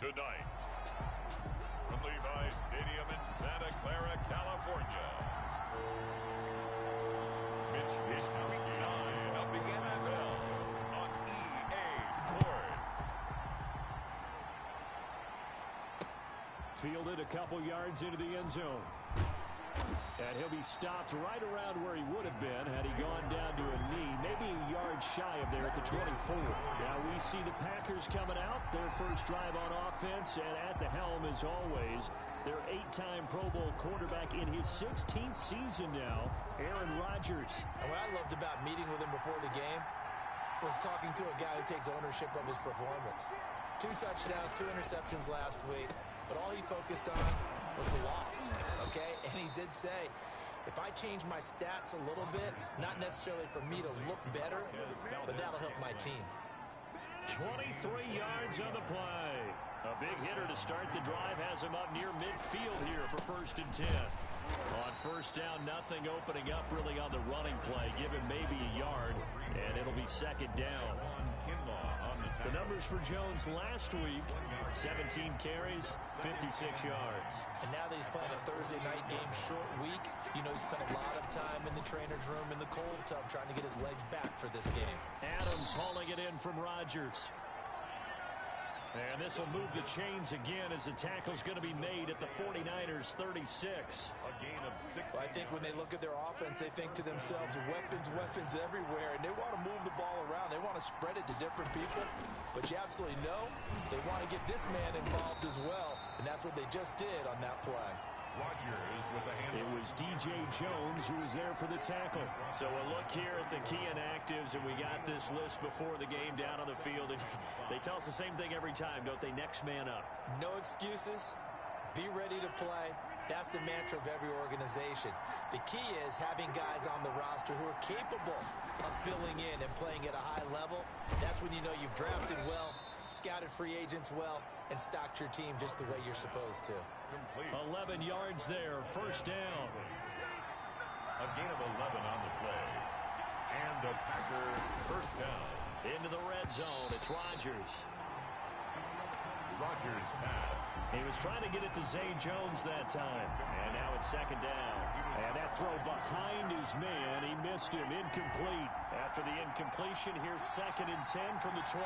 tonight. From Levi's Stadium in Santa Clara, California. Mitch Week 9 of the NFL on EA Sports. Fielded a couple yards into the end zone. And he'll be stopped right around where he would have been had he gone down to a knee, maybe a yard shy of there at the 24. Now we see the Packers coming out, their first drive on offense, and at the helm, as always, their 8-time Pro Bowl quarterback in his 16th season now, Aaron Rodgers. And what I loved about meeting with him before the game was talking to a guy who takes ownership of his performance. 2 touchdowns, 2 interceptions last week, but all he focused on was the loss, okay? And he did say, if I change my stats a little bit, not necessarily for me to look better, but that'll help my team. 23 yards on the play. A big hitter to start the drive has him up near midfield here for 1st and 10. On first down, nothing opening up really on the running play. Give him maybe a yard, and it'll be 2nd down. The numbers for Jones last week, 17 carries, 56 yards. And now that he's playing a Thursday night game, short week, you know he spent a lot of time in the trainer's room in the cold tub trying to get his legs back for this game. Adams hauling it in from Rodgers. And this will move the chains again as the tackle's going to be made at the 49ers 36. A gain of 6. Well, I think when they look at their offense, they think to themselves, weapons everywhere, and they want to move the ball around. They want to spread it to different people, but you absolutely know they want to get this man involved as well, and that's what they just did on that play. Rodgers with a hand. It was DJ Jones who was there for the tackle. So a look here at the key inactives, and we got this list before the game down on the field. And they tell us the same thing every time, don't they? Next man up. No excuses. Be ready to play. That's the mantra of every organization. The key is having guys on the roster who are capable of filling in and playing at a high level. That's when you know you've drafted well, scouted free agents well, and stocked your team just the way you're supposed to. Complete. 11 yards there, 1st down. A gain of 11 on the play. And a Packer 1st down. Into the red zone, it's Rodgers. Rodgers pass. He was trying to get it to Zay Jones that time. And now it's 2nd down. And that throw behind his man, he missed him, incomplete. After the incompletion, here's 2nd and 10 from the 20.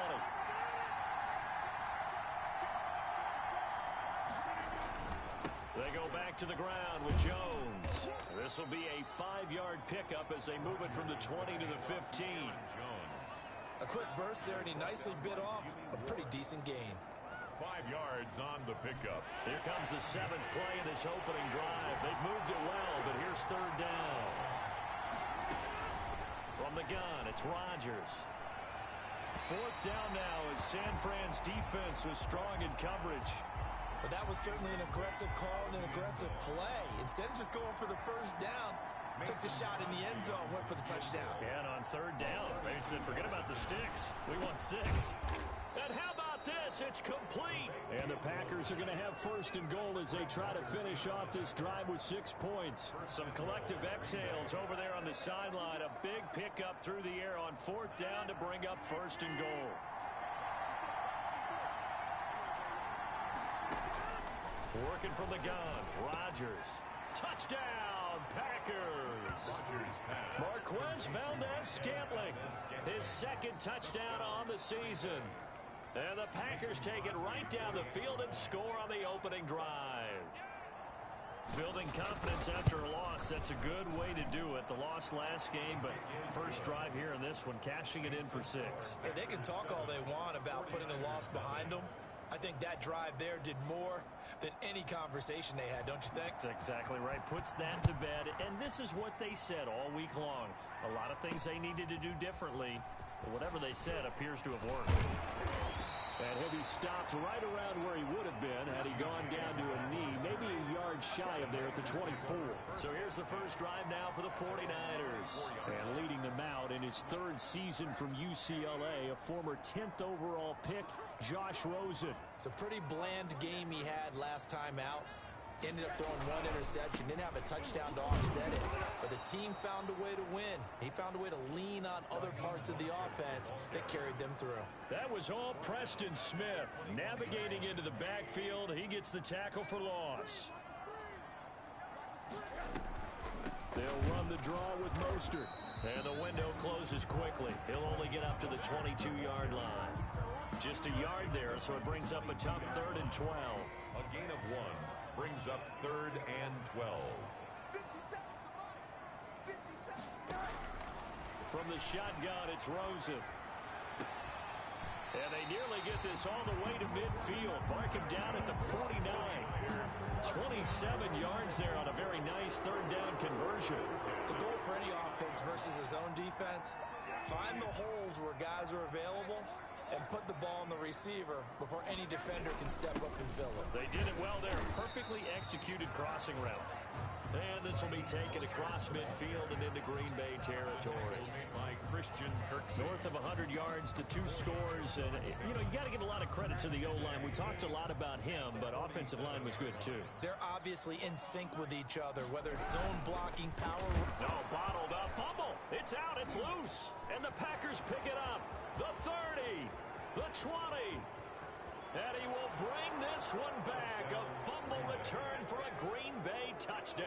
They go back to the ground with Jones. This will be a 5-yard pickup as they move it from the 20 to the 15. Jones. A quick burst there, and he nicely bit off a pretty decent gain. 5 yards on the pickup. Here comes the 7th play of this opening drive. They've moved it well, but here's 3rd down. From the gun, it's Rodgers. 4th down now as San Fran's defense was strong in coverage. But that was certainly an aggressive call and an aggressive play. Instead of just going for the 1st down, took the shot in the end zone, went for the touchdown. And on 3rd down, they said, forget about the sticks. We want 6. And how about this? It's complete. And the Packers are going to have 1st and goal as they try to finish off this drive with 6 points. Some collective exhales over there on the sideline. A big pickup through the air on 4th down to bring up 1st and goal. Working from the gun, Rodgers. Touchdown, Packers. Rodgers pass. Marquez Valdez-Scantling, his 2nd touchdown on the season. And the Packers take it right down the field and score on the opening drive. Building confidence after a loss, that's a good way to do it. The loss last game, but first drive here in this one, cashing it in for 6. Hey, they can talk all they want about putting a loss behind them. I think that drive there did more than any conversation they had, don't you think? That's exactly right. Puts that to bed. And this is what they said all week long. A lot of things they needed to do differently. But whatever they said appears to have worked. And he'll be stopped right around where he would have been had he gone down to a knee, maybe a yard shy of there at the 24. So here's the first drive now for the 49ers. And leading them out in his 3rd season from UCLA, a former 10th overall pick, Josh Rosen. It's a pretty bland game he had last time out. Ended up throwing one interception, didn't have a touchdown to offset it, but the team found a way to win. He found a way to lean on other parts of the offense that carried them through. That was all Preston Smith. Navigating into the backfield, he gets the tackle for loss. They'll run the draw with Mostert. And the window closes quickly. He'll only get up to the 22-yard line. Just a yard there, so it brings up a tough 3rd and 12. A gain of 1 brings up 3rd and 12. From the shotgun, it's Rosen. And they nearly get this all the way to midfield. Mark him down at the 49. 27 yards there on a very nice 3rd down conversion. The goal for any offense versus his own defense, find the holes where guys are available and put the ball on the receiver before any defender can step up and fill it. They did it well there. Perfectly executed crossing route. And this will be taken across midfield and into Green Bay territory. By Christian Kirksey. North of 100 yards, the 2 scores. And, you know, you got to give a lot of credit to the O-line. We talked a lot about him, but offensive line was good, too. They're obviously in sync with each other, whether it's zone blocking, power. No, bottled up. Fumble. It's out. It's loose. And the Packers pick it up. The 30. The 20. And he will bring this one back. A fumble return for a Green Bay touchdown.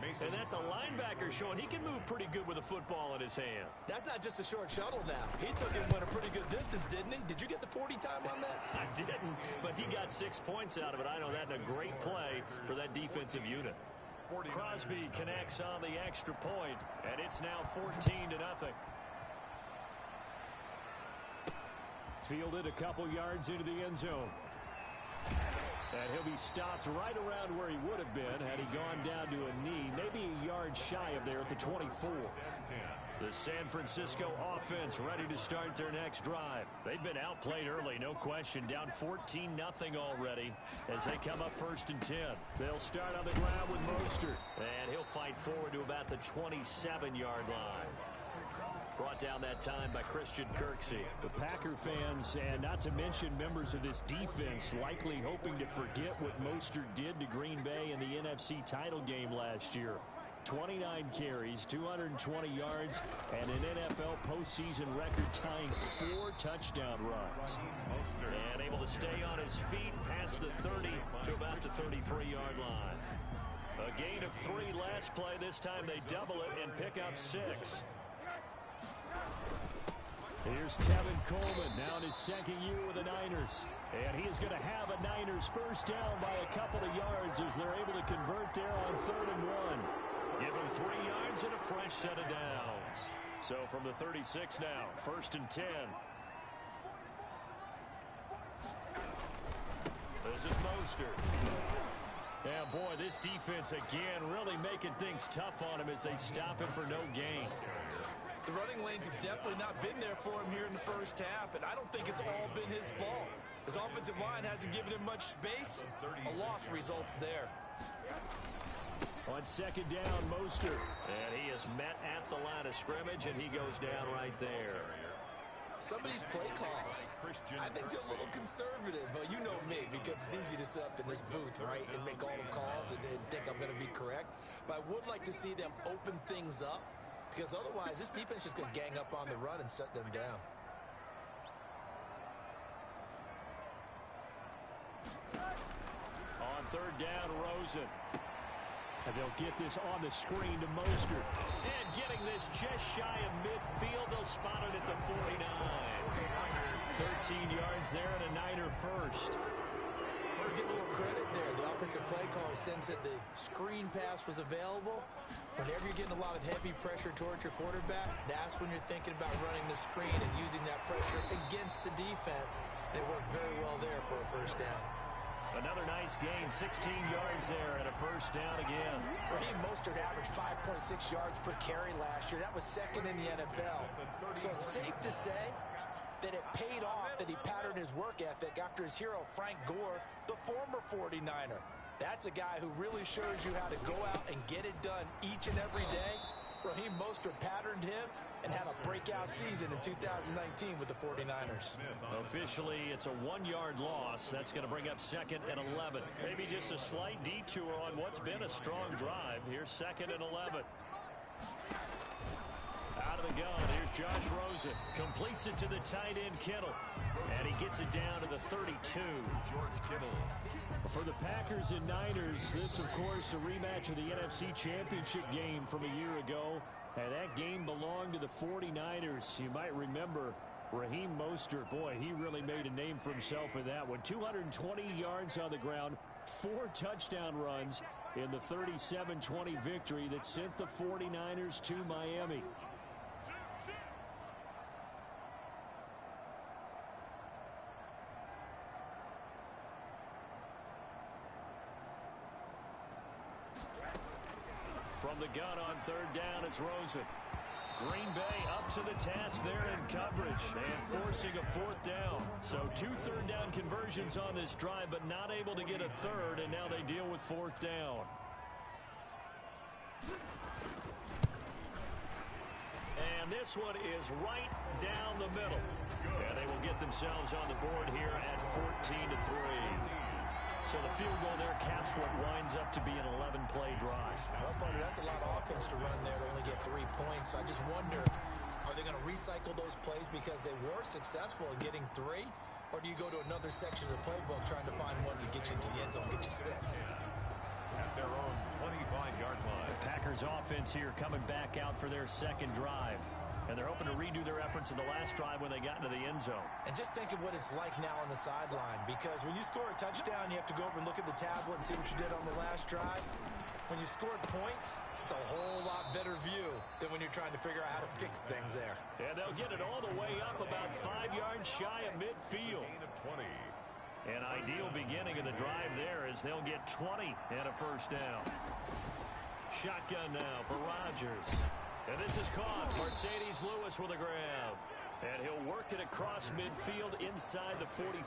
And that's a linebacker showing he can move pretty good with a football in his hand. That's not just a short shuttle now. He took it and went a pretty good distance, didn't he? Did you get the 40 time on that? I didn't, but he got 6 points out of it. I know that's a great play for that defensive unit. Crosby connects on the extra point, and it's now 14-0. Fielded a couple yards into the end zone. And he'll be stopped right around where he would have been had he gone down to a knee, maybe a yard shy of there at the 24. The San Francisco offense ready to start their next drive. They've been outplayed early, no question, down 14-0 already as they come up 1st and 10. They'll start on the ground with Mostert, and he'll fight forward to about the 27-yard line. Brought down that time by Christian Kirksey. The Packer fans, and not to mention members of this defense, likely hoping to forget what Mostert did to Green Bay in the NFC title game last year. 29 carries, 220 yards, and an NFL postseason record-tying 4 touchdown runs. And able to stay on his feet past the 30 to about the 33-yard line. A gain of 3 last play. This time they double it and pick up 6. Here's Tevin Coleman, now in his 2nd year with the Niners. And he is going to have a Niners first down by a couple of yards as they're able to convert there on 3rd and 1. Give him 3 yards and a fresh set of downs. So from the 36 now, 1st and 10. This is Mostert. Yeah, boy, this defense again really making things tough on him as they stop him for no gain. The running lanes have definitely not been there for him here in the first half, and I don't think it's all been his fault. His offensive line hasn't given him much space. A loss results there. On 2nd down, Mostert. And he is met at the line of scrimmage, and he goes down right there. Some of these play calls, I think they're a little conservative, but you know me, because it's easy to sit up in this booth, right, and make all the calls and think I'm going to be correct. But I would like to see them open things up, because otherwise this defense is just going to gang up on the run and shut them down. On 3rd down, Rosen. And they'll get this on the screen to Mostert. And getting this just shy of midfield, they'll spot it at the 49. 13 yards there and a Niner first. Let's give a little credit there. The offensive play caller sensed that the screen pass was available. Whenever you're getting a lot of heavy pressure towards your quarterback, that's when you're thinking about running the screen and using that pressure against the defense. And it worked very well there for a first down. Another nice gain, 16 yards there and a first down again. Raheem Mostert averaged 5.6 yards per carry last year. That was 2nd in the NFL. So it's safe to say that it paid off that he patterned his work ethic after his hero, Frank Gore, the former 49er. That's a guy who really shows you how to go out and get it done each and every day. Raheem Mostert patterned him, and had a breakout season in 2019 with the 49ers. Officially, it's a 1-yard loss. That's going to bring up 2nd and 11. Maybe just a slight detour on what's been a strong drive. Here's 2nd and 11. Out of the gun, here's Josh Rosen. Completes it to the tight end, Kittle. And he gets it down to the 32. George Kittle. For the Packers and Niners, this, of course, a rematch of the NFC Championship game from a year ago. And that game belonged to the 49ers. You might remember Raheem Mostert. Boy, he really made a name for himself in that one. 220 yards on the ground, 4 touchdown runs in the 37-20 victory that sent the 49ers to Miami. From the gun on 3rd down, it's Rosen. Green Bay up to the task there in coverage and forcing a 4th down. So 2 third-down conversions on this drive, but not able to get a 3rd, and now they deal with 4th down. And this one is right down the middle. And they will get themselves on the board here at 14-3. So the field goal there caps what winds up to be an 11-play drive. Well, partner, that's a lot of offense to run there to only get 3 points. So I just wonder, are they going to recycle those plays because they were successful in getting 3? Or do you go to another section of the playbook trying to find ones that get you into the end zone, get you 6? At their own 25-yard line. The Packers offense here coming back out for their 2nd drive. And they're hoping to redo their efforts in the last drive when they got into the end zone. And just think of what it's like now on the sideline, because when you score a touchdown, you have to go over and look at the tablet and see what you did on the last drive. When you scored points, it's a whole lot better view than when you're trying to figure out how to fix things there. And they'll get it all the way up about 5 yards shy of midfield. Gain of 20. An ideal beginning of the drive there as they'll get 20 and a 1st down. Shotgun now for Rodgers. And this is caught. Mercedes Lewis with a grab. And he'll work it across midfield inside the 45.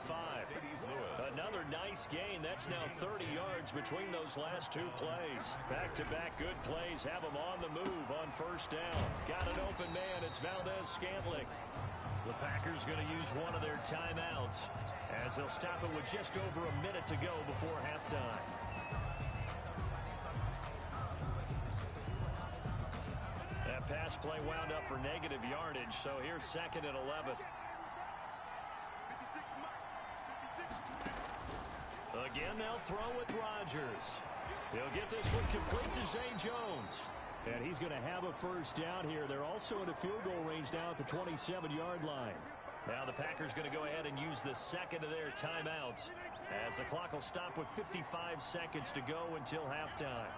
Another nice gain. That's now 30 yards between those last 2 plays. Back-to-back good plays have him on the move on 1st down. Got an open man. It's Valdez-Scantling. The Packers going to use one of their timeouts as they'll stop it with just over a minute to go before halftime. That pass play wound up for negative yardage, so here's 2nd and 11. Again, they'll throw with Rodgers. He'll get this one complete to Zay Jones. And he's going to have a 1st down here. They're also in a field goal range now at the 27-yard line. Now the Packers going to go ahead and use the 2nd of their timeouts as the clock will stop with 55 seconds to go until halftime.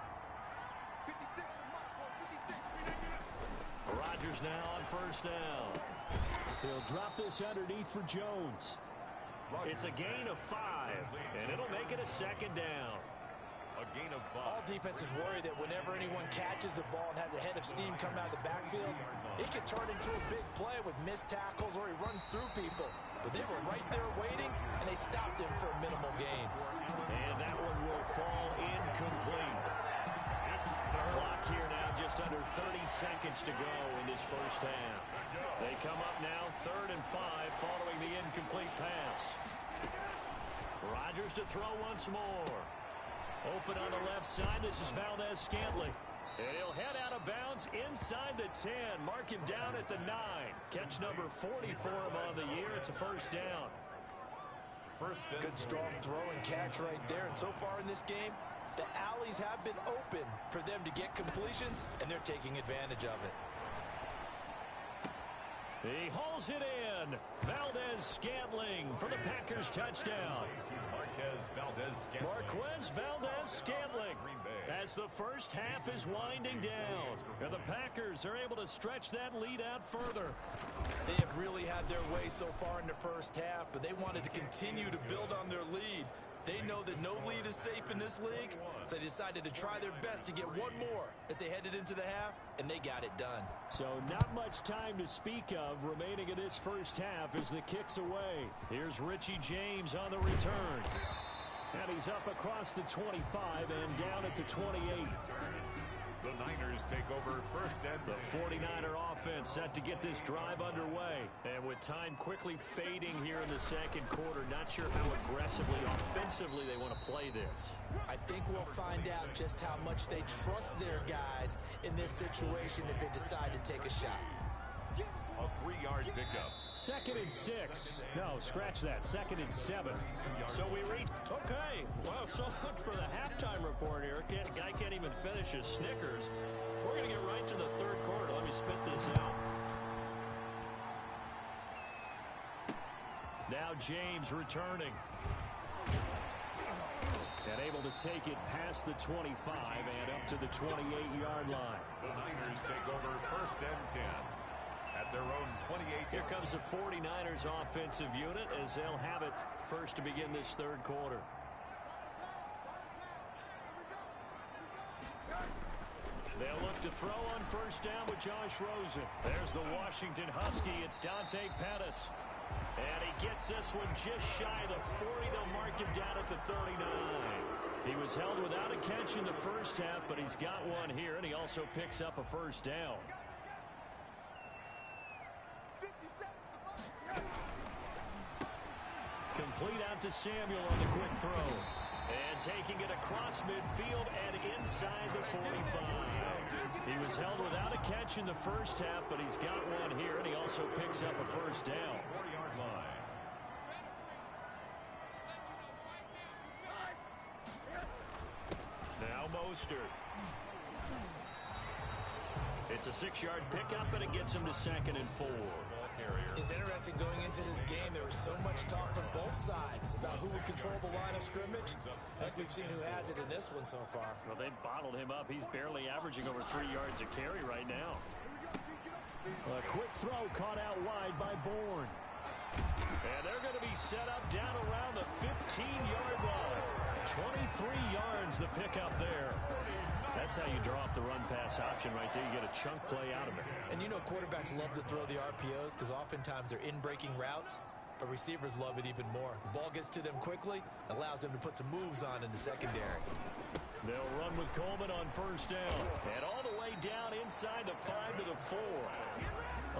Rodgers now on 1st down. He'll drop this underneath for Jones. It's a gain of 5, and it'll make it a 2nd down. A gain of 5. All defenses worry that whenever anyone catches the ball and has a head of steam come out of the backfield, it could turn into a big play with missed tackles or he runs through people. But they were right there waiting, and they stopped him for a minimal gain. And that one will fall incomplete. Clock here now just under 30 seconds to go in this 1st half. They come up now 3rd and 5 following the incomplete pass. Rodgers to throw once more. Open on the left side. This is Valdez-Scantling. And he'll head out of bounds inside the 10. Mark him down at the 9. Catch number 40 for him on the year. It's a 1st down. Good strong throw and catch right there. And so far in this game, the alleys have been open for them to get completions, and they're taking advantage of it. He hauls it in. Valdez-Scantling for the Packers touchdown. Marquez Valdez-Scantling as the 1st half is winding down. And the Packers are able to stretch that lead out further. They have really had their way so far in the 1st half, but they wanted to continue to build on their lead. They know that no lead is safe in this league, so they decided to try their best to get one more as they headed into the half, and they got it done. So not much time to speak of remaining in this 1st half as the kick's away. Here's Richie James on the return. And he's up across the 25 and down at the 28. The Niners take over first and 10. The 49er offense set to get this drive underway. And with time quickly fading here in the second quarter, not sure how aggressively, offensively they want to play this. I think we'll find out just how much they trust their guys in this situation if they decide to take a shot. A 3-yard pickup. 2nd and 6. No, scratch that. 2nd and 7. So we reach. Okay. Well, so much for the halftime report here. Guy can't even finish his Snickers. We're going to get right to the third quarter. Let me spit this out. Now James returning. And able to take it past the 25 and up to the 28-yard line. The Niners take over first and 10. At their own 28. Here comes the 49ers offensive unit as they'll have it first to begin this third quarter. They'll look to throw on first down with Josh Rosen. There's the Washington Husky. It's Dante Pettis. And he gets this one just shy of the 40. They'll mark him down at the 39. He was held without a catch in the first half, but he's got one here, and he also picks up a first down. Complete out to Samuel on the quick throw. And taking it across midfield and inside the 45. He was held without a catch in the first half, but he's got one here, and he also picks up a first down. 4-yard line. Now Mostert. It's a 6-yard pickup, and it gets him to 2nd and 4. It's interesting going into this game. There was so much talk from both sides about who would control the line of scrimmage. I think we've seen who has it in this one so far. Well, they bottled him up. He's barely averaging over 3 yards a carry right now. A quick throw caught out wide by Bourne. And they're going to be set up down around the 15-yard line. 23 yards the pickup there. That's how you draw up the run-pass option right there. You get a chunk play out of it. And you know quarterbacks love to throw the RPOs because oftentimes they're in-breaking routes, but receivers love it even more. The ball gets to them quickly, allows them to put some moves on in the secondary. They'll run with Coleman on first down. And all the way down inside the 5 to the 4.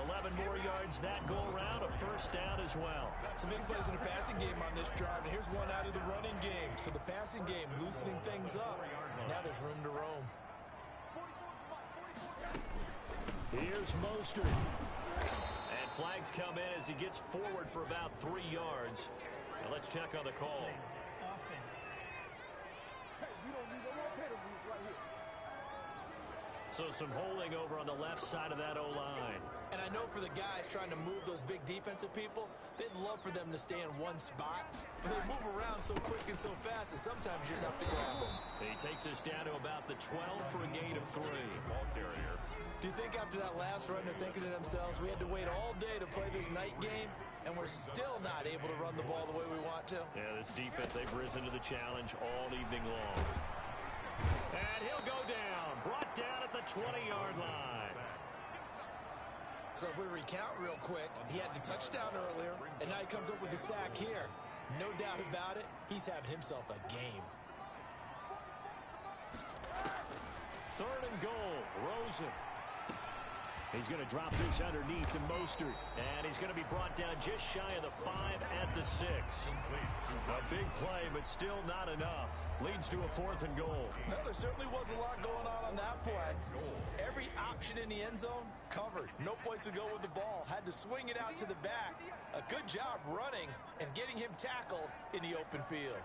11 more yards that go around, a first down as well. Some big plays in the passing game on this drive, and here's one out of the running game. So the passing game loosening things up. Now there's room to roam. Here's Mostert. And flags come in as he gets forward for about 3 yards. And let's check on the call. Offense. So some holding over on the left side of that O-line. And I know for the guys trying to move those big defensive people, they'd love for them to stay in one spot. But they move around so quick and so fast that sometimes you just have to grab them. He takes us down to about the 12 for a gain of 3. Ball carrier. Do you think after that last run they're thinking to themselves, we had to wait all day to play this night game, and we're still not able to run the ball the way we want to? Yeah, this defense, they've risen to the challenge all evening long. And he'll go down. Brought down at the 20-yard line. So if we recount real quick, he had the touchdown earlier, and now he comes up with the sack here. No doubt about it, he's having himself a game. 3rd and goal. Rosen. He's going to drop this underneath to Mostert. And he's going to be brought down just shy of the 5 at the 6. A big play, but still not enough. Leads to a 4th and goal. Well, there certainly was a lot going on that play. Every option in the end zone covered. No place to go with the ball. Had to swing it out to the back. A good job running and getting him tackled in the open field.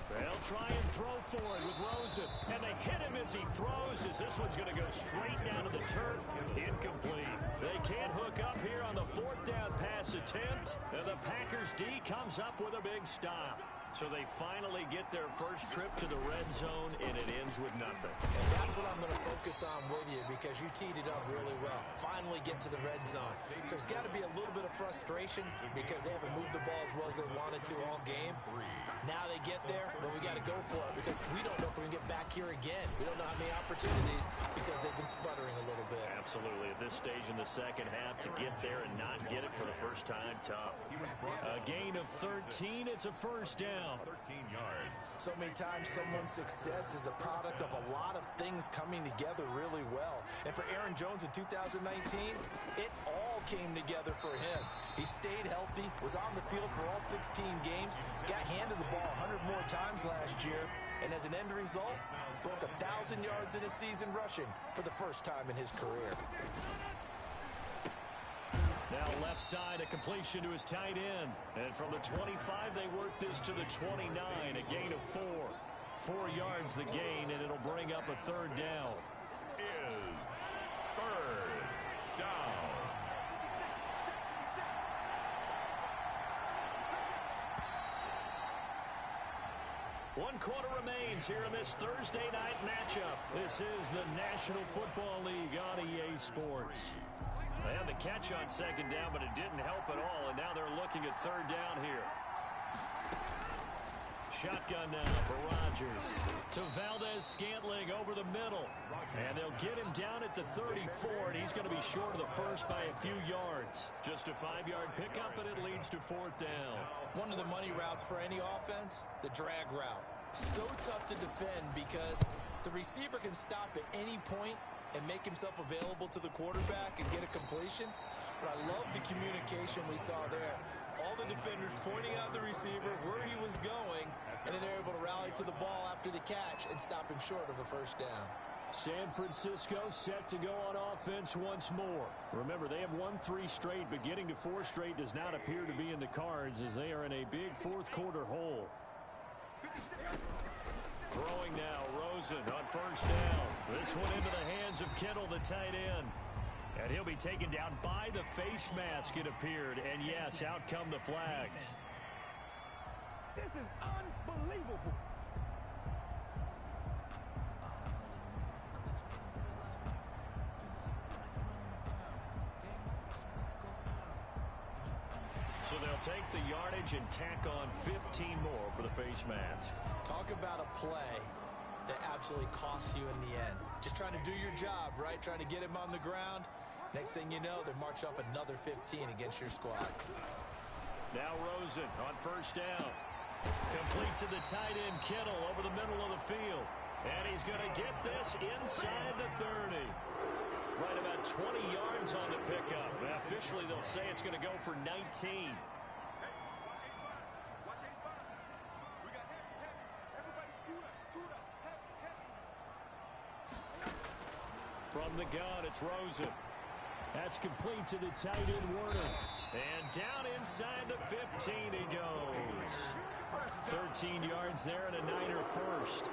They'll try and throw for it with Rosen. And they hit him as he throws, as this one's going to go straight down to the turf. Incomplete. They can't hook up here on the 4th down pass attempt. And the Packers D comes up with a big stop. So they finally get their first trip to the red zone, and it ends with nothing. And that's what I'm going to focus on with you, because you teed it up really well. Finally get to the red zone. So there's got to be a little bit of frustration because they haven't moved the ball as well as they wanted to all game. Now they get there, but we got to go for it because we don't know if we can get back here again. We don't know how many opportunities because they've been sputtering a little bit. Absolutely. At this stage in the second half, to get there and not get it for the first time, tough. A gain of 13. It's a first down. down. 13 yards. So many times someone's success is the product of a lot of things coming together really well. And for Aaron Jones in 2019, it all came together for him. He stayed healthy, was on the field for all 16 games, got handed the ball 100 more times last year, and as an end result, broke 1,000 yards in a season rushing for the first time in his career. Now left side, a completion to his tight end. And from the 25, they work this to the 29, a gain of 4. 4 yards the gain, and it'll bring up a third down. Is third down. One quarter remains here in this Thursday night matchup. This is the National Football League on EA Sports. They had the catch on second down, but it didn't help at all, and now they're looking at third down here. Shotgun now for Rodgers. To Valdez-Scantling over the middle. And they'll get him down at the 34, and he's going to be short of the first by a few yards. Just a 5-yard pickup, and it leads to fourth down. One of the money routes for any offense, the drag route. So tough to defend because the receiver can stop at any point and make himself available to the quarterback and get a completion. But I love the communication we saw there. All the defenders pointing out the receiver, where he was going, and then they're able to rally to the ball after the catch and stop him short of a first down. San Francisco set to go on offense once more. Remember, they have won 3 straight, but getting to 4 straight does not appear to be in the cards as they are in a big fourth quarter hole. Throwing now, Rosen on first down. This one into the hands of Kittle, the tight end. And he'll be taken down by the face mask, it appeared. And yes, out come the flags. This is unbelievable. So they'll take the yardage and tack on 15 more for the face mask. Talk about a play that absolutely costs you in the end. Just trying to do your job, right? Trying to get him on the ground. Next thing you know, they march off another 15 against your squad. Now Rosen on first down. Complete to the tight end, Kittle, over the middle of the field. And he's going to get this inside the 30. Right about 20 yards on the pickup. Officially, they'll say it's going to go for 19. From the gun, it's Rosen. That's complete to the tight end, Werner. And down inside the 15 he goes. 13 yards there and a Niner first.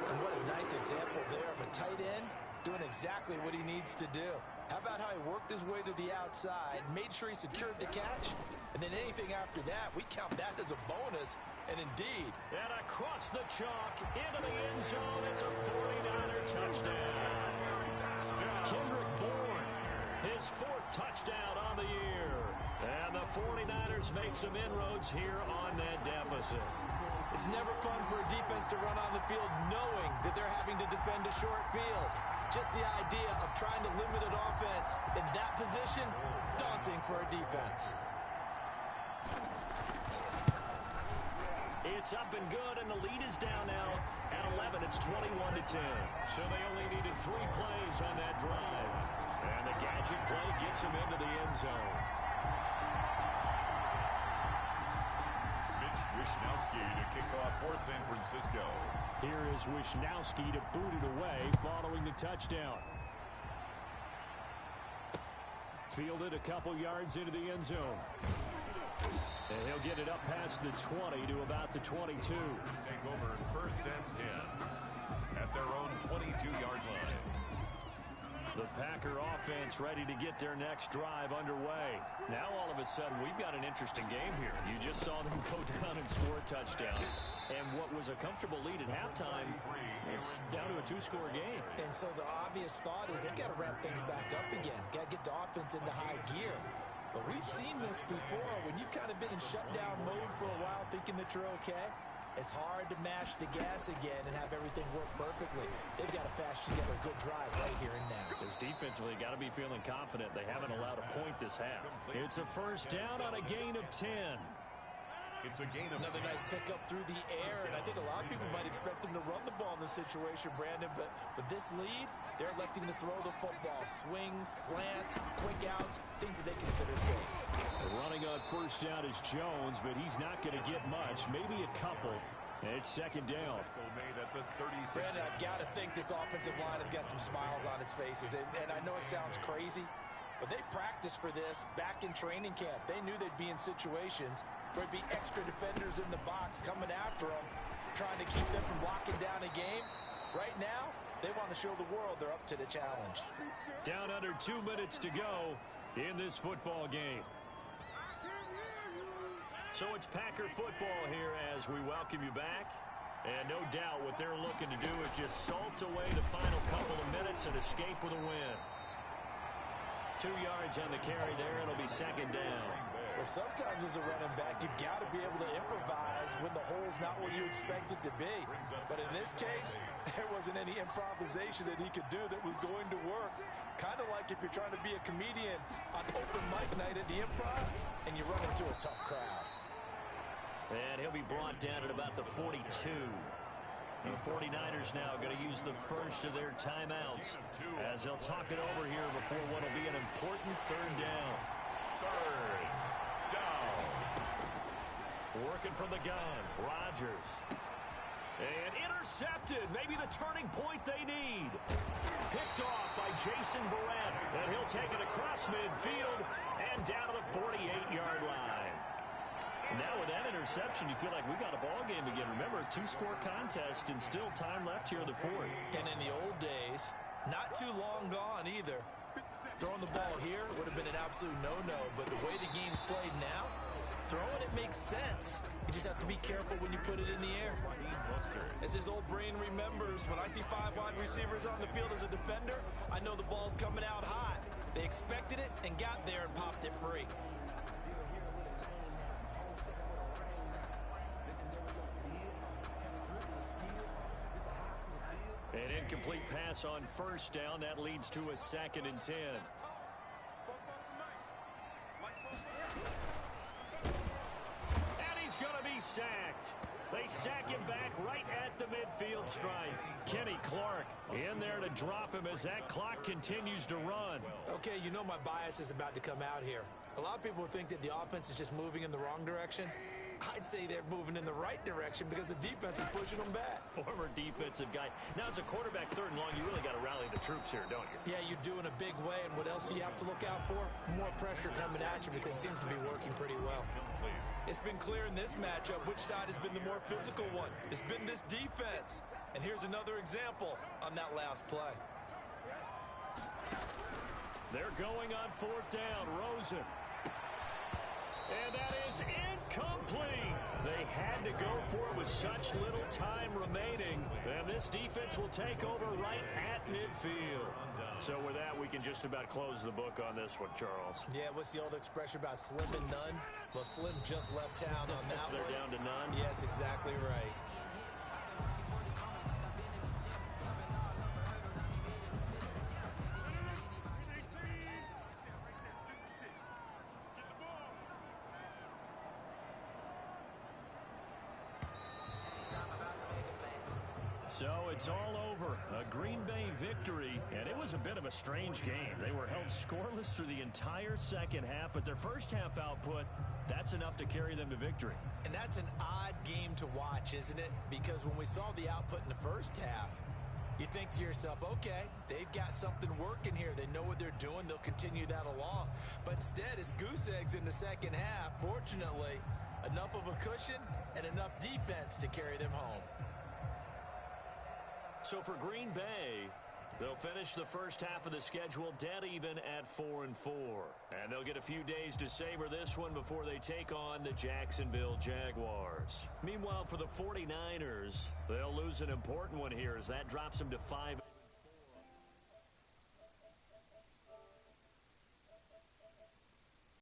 And what a nice example there of a tight end doing exactly what he needs to do. How about how he worked his way to the outside, made sure he secured the catch, and then anything after that, we count that as a bonus. And indeed. And across the chalk, into the end zone, it's a 49er touchdown. Kendrick Bourne, his 4th touchdown on the year. And the 49ers make some inroads here on that deficit. It's never fun for a defense to run on the field knowing that they're having to defend a short field. Just the idea of trying to limit an offense in that position, daunting for a defense. It's up and good, and the lead is down now at 11. It's 21-10. So they only needed 3 plays on that drive. And the gadget play gets him into the end zone. Wishnowski to kick off for San Francisco. Here is Wishnowski to boot it away following the touchdown. Fielded a couple yards into the end zone. And he'll get it up past the 20 to about the 22. Take over first and 10 at their own 22-yard line. The Packer offense ready to get their next drive underway. Now all of a sudden we've got an interesting game here. You just saw them go down and score a touchdown. And what was a comfortable lead at halftime, it's down to a 2-score game. And so the obvious thought is they've got to ramp things back up again. Got to get the offense into high gear. But we've seen this before when you've kind of been in shutdown mode for a while thinking that you're okay. It's hard to mash the gas again and have everything work perfectly. They've got to fashion together a good drive right here and now. Because defensively, got to be feeling confident. They haven't allowed a point this half. It's a first down on a gain of 10. It's a gain of Another nice pickup through the air, and I think a lot of people might expect him to run the ball in this situation, Brandon, but with this lead, they're electing to throw the football. Swings, slants, quick outs, things that they consider safe. Running on first down is Jones, but he's not going to get much, maybe a couple. It's second down. made at the 36. Brandon, I've got to think this offensive line has got some smiles on its faces, and I know it sounds crazy, but they practiced for this back in training camp. They knew they'd be in situations where there'd be extra defenders in the box coming after them, trying to keep them from locking down a game. Right now, they want to show the world they're up to the challenge. Down under 2 minutes to go in this football game. So it's Packer football here as we welcome you back. And no doubt what they're looking to do is just salt away the final couple of minutes and escape with a win. 2 yards on the carry there. It'll be second down. Well, sometimes as a running back, you've got to be able to improvise when the hole's not what you expect it to be. But in this case, there wasn't any improvisation that he could do that was going to work. Kind of like if you're trying to be a comedian on open mic night at the Improv and you run into a tough crowd. And he'll be brought down at about the 42. The 49ers now going to use the first of their timeouts as they'll talk it over here before what will be an important third down. Third down. Working from the gun, Rodgers. And intercepted, maybe the turning point they need. Picked off by Jason Verrett, and he'll take it across midfield and down to the 48-yard line. Now with that interception, you feel like we got a ball game again. Remember, 2-score contest and still time left here in the fourth. And in the old days, not too long gone either. Throwing the ball here would have been an absolute no-no, but the way the game's played now, throwing it makes sense. You just have to be careful when you put it in the air. As his old brain remembers, when I see 5 wide receivers on the field as a defender, I know the ball's coming out hot. They expected it and got there and popped it free. An incomplete pass on first down. That leads to a 2nd and 10. And he's going to be sacked. They sack him back right at the midfield stripe. Kenny Clark in there to drop him as that clock continues to run. Okay, you know my bias is about to come out here. A lot of people think that the offense is just moving in the wrong direction. I'd say they're moving in the right direction because the defense is pushing them back. Former defensive guy. Now, as a quarterback, third and long, you really got to rally the troops here, don't you? Yeah, you do in a big way. And what else do you have to look out for? More pressure coming at you because it seems to be working pretty well. It's been clear in this matchup which side has been the more physical one. It's been this defense. And here's another example on that last play. They're going on fourth down. Rosen. And that is incomplete. They had to go for it with such little time remaining. And this defense will take over right at midfield. So with that, we can just about close the book on this one, Charles. Yeah, what's the old expression about slim and none? Well, Slim just left town on that one. They're down to none? Yes, exactly right. So it's all over. A Green Bay victory, and it was a bit of a strange game. They were held scoreless through the entire second half, but their first half output, that's enough to carry them to victory. And that's an odd game to watch, isn't it? Because when we saw the output in the first half, you think to yourself, okay, they've got something working here. They know what they're doing. They'll continue that along. But instead, it's goose eggs in the second half. Fortunately, enough of a cushion and enough defense to carry them home. So for Green Bay, they'll finish the first half of the schedule dead even at 4-4. And they'll get a few days to savor this one before they take on the Jacksonville Jaguars. Meanwhile, for the 49ers, they'll lose an important one here as that drops them to 5.